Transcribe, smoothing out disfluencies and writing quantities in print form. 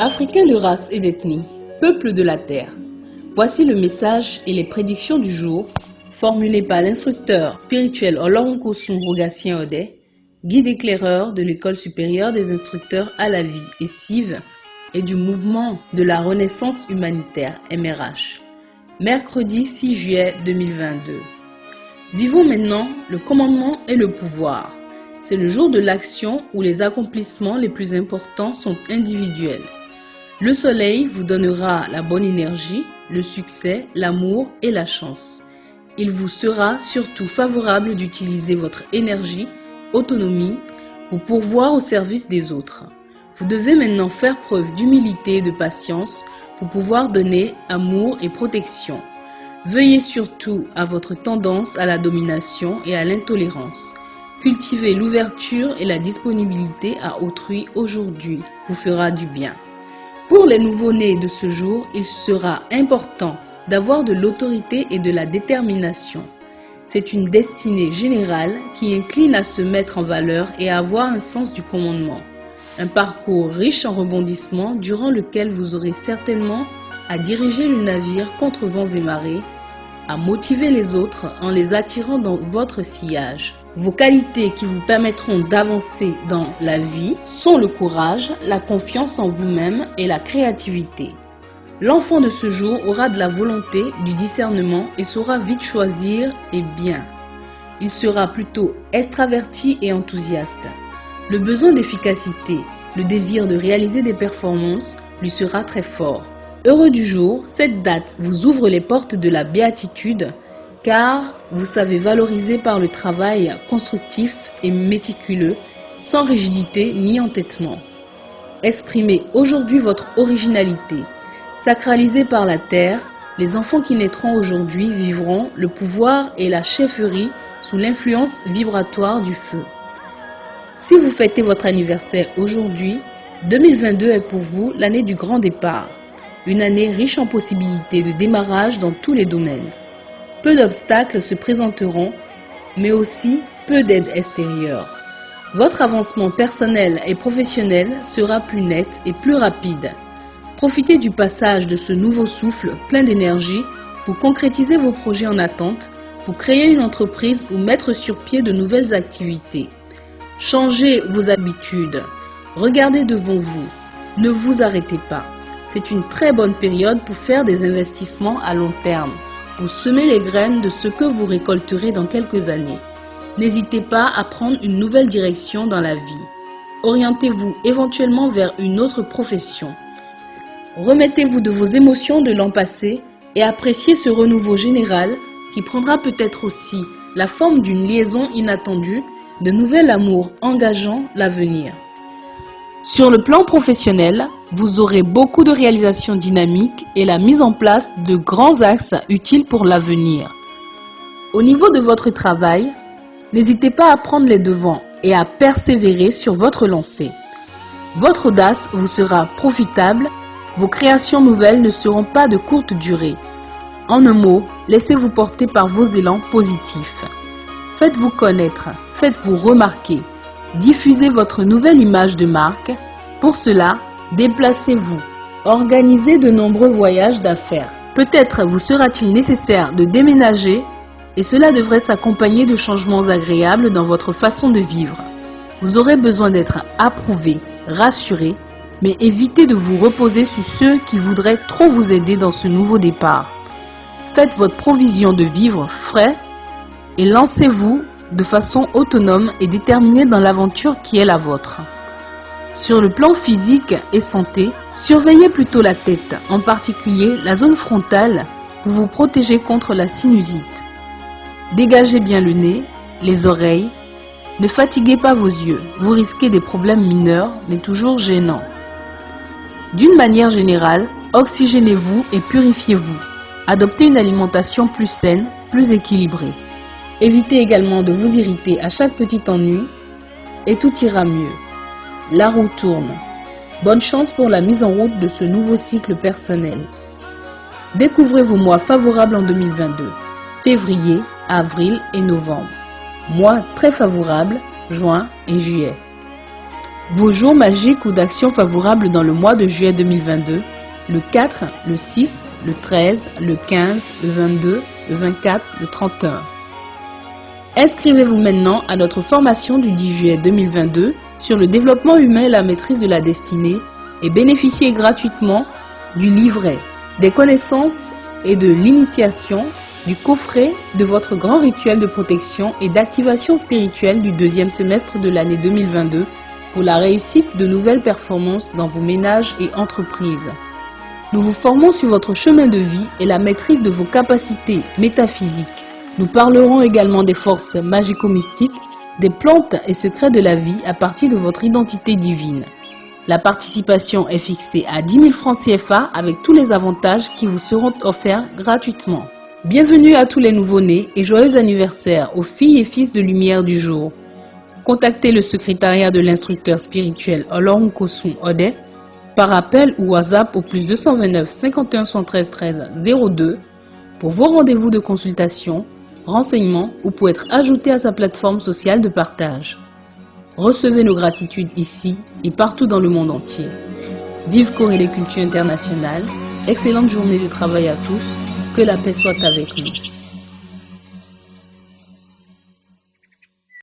Africains de race et d'ethnie, peuple de la terre, voici le message et les prédictions du jour formulées par l'instructeur spirituel Olorunkosum Rogatien Ode, guide éclaireur de l'École supérieure des instructeurs à la vie et CIV et du mouvement de la Renaissance humanitaire MRH. Mercredi 6 juillet 2022. Vivons maintenant le commandement et le pouvoir. C'est le jour de l'action où les accomplissements les plus importants sont individuels. Le soleil vous donnera la bonne énergie, le succès, l'amour et la chance. Il vous sera surtout favorable d'utiliser votre énergie, autonomie, pour pourvoir au service des autres. Vous devez maintenant faire preuve d'humilité et de patience pour pouvoir donner amour et protection. Veuillez surtout à votre tendance à la domination et à l'intolérance. Cultivez l'ouverture et la disponibilité à autrui aujourd'hui vous fera du bien. Pour les nouveau-nés de ce jour, il sera important d'avoir de l'autorité et de la détermination. C'est une destinée générale qui incline à se mettre en valeur et à avoir un sens du commandement. Un parcours riche en rebondissements durant lequel vous aurez certainement à diriger le navire contre vents et marées, à motiver les autres en les attirant dans votre sillage. Vos qualités qui vous permettront d'avancer dans la vie sont le courage, la confiance en vous-même et la créativité. L'enfant de ce jour aura de la volonté, du discernement et saura vite choisir et bien. Il sera plutôt extraverti et enthousiaste. Le besoin d'efficacité, le désir de réaliser des performances lui sera très fort. Heureux du jour, cette date vous ouvre les portes de la béatitude car vous savez valoriser par le travail constructif et méticuleux, sans rigidité ni entêtement. Exprimez aujourd'hui votre originalité. Sacralisés par la terre, les enfants qui naîtront aujourd'hui vivront le pouvoir et la chefferie sous l'influence vibratoire du feu. Si vous fêtez votre anniversaire aujourd'hui, 2022 est pour vous l'année du grand départ. Une année riche en possibilités de démarrage dans tous les domaines. Peu d'obstacles se présenteront, mais aussi peu d'aide extérieure. Votre avancement personnel et professionnel sera plus net et plus rapide. Profitez du passage de ce nouveau souffle plein d'énergie pour concrétiser vos projets en attente, pour créer une entreprise ou mettre sur pied de nouvelles activités. Changez vos habitudes. Regardez devant vous. Ne vous arrêtez pas. C'est une très bonne période pour faire des investissements à long terme, pour semer les graines de ce que vous récolterez dans quelques années. N'hésitez pas à prendre une nouvelle direction dans la vie. Orientez-vous éventuellement vers une autre profession. Remettez-vous de vos émotions de l'an passé et appréciez ce renouveau général qui prendra peut-être aussi la forme d'une liaison inattendue, de nouvel amour engageant l'avenir. Sur le plan professionnel, vous aurez beaucoup de réalisations dynamiques et la mise en place de grands axes utiles pour l'avenir. Au niveau de votre travail, n'hésitez pas à prendre les devants et à persévérer sur votre lancée. Votre audace vous sera profitable, vos créations nouvelles ne seront pas de courte durée. En un mot, laissez-vous porter par vos élans positifs. Faites-vous connaître, faites-vous remarquer. Diffusez votre nouvelle image de marque. Pour cela, déplacez-vous. Organisez de nombreux voyages d'affaires. Peut-être vous sera-t-il nécessaire de déménager et cela devrait s'accompagner de changements agréables dans votre façon de vivre. Vous aurez besoin d'être approuvé, rassuré, mais évitez de vous reposer sur ceux qui voudraient trop vous aider dans ce nouveau départ. Faites votre provision de vivres frais et lancez-vous de façon autonome et déterminée dans l'aventure qui est la vôtre. Sur le plan physique et santé, surveillez plutôt la tête, en particulier la zone frontale, pour vous protéger contre la sinusite. Dégagez bien le nez, les oreilles. Ne fatiguez pas vos yeux, vous risquez des problèmes mineurs, mais toujours gênants. D'une manière générale, oxygénez-vous et purifiez-vous. Adoptez une alimentation plus saine, plus équilibrée. Évitez également de vous irriter à chaque petit ennui et tout ira mieux. La roue tourne. Bonne chance pour la mise en route de ce nouveau cycle personnel. Découvrez vos mois favorables en 2022, février, avril et novembre. Mois très favorables, juin et juillet. Vos jours magiques ou d'actions favorables dans le mois de juillet 2022, le 4, le 6, le 13, le 15, le 22, le 24, le 31. Inscrivez-vous maintenant à notre formation du 10 juillet 2022 sur le développement humain et la maîtrise de la destinée et bénéficiez gratuitement du livret, des connaissances et de l'initiation, du coffret de votre grand rituel de protection et d'activation spirituelle du deuxième semestre de l'année 2022 pour la réussite de nouvelles performances dans vos ménages et entreprises. Nous vous formons sur votre chemin de vie et la maîtrise de vos capacités métaphysiques. Nous parlerons également des forces magico-mystiques, des plantes et secrets de la vie à partir de votre identité divine. La participation est fixée à 10 000 francs CFA avec tous les avantages qui vous seront offerts gratuitement. Bienvenue à tous les nouveau-nés et joyeux anniversaire aux filles et fils de lumière du jour. Contactez le secrétariat de l'instructeur spirituel Olorunkosun Ode par appel ou WhatsApp au plus 229 51 113 13 02 pour vos rendez-vous de consultation, renseignements ou pour être ajouté à sa plateforme sociale de partage. Recevez nos gratitudes ici et partout dans le monde entier. Vive Corélie Culture Internationale, excellente journée de travail à tous, que la paix soit avec nous.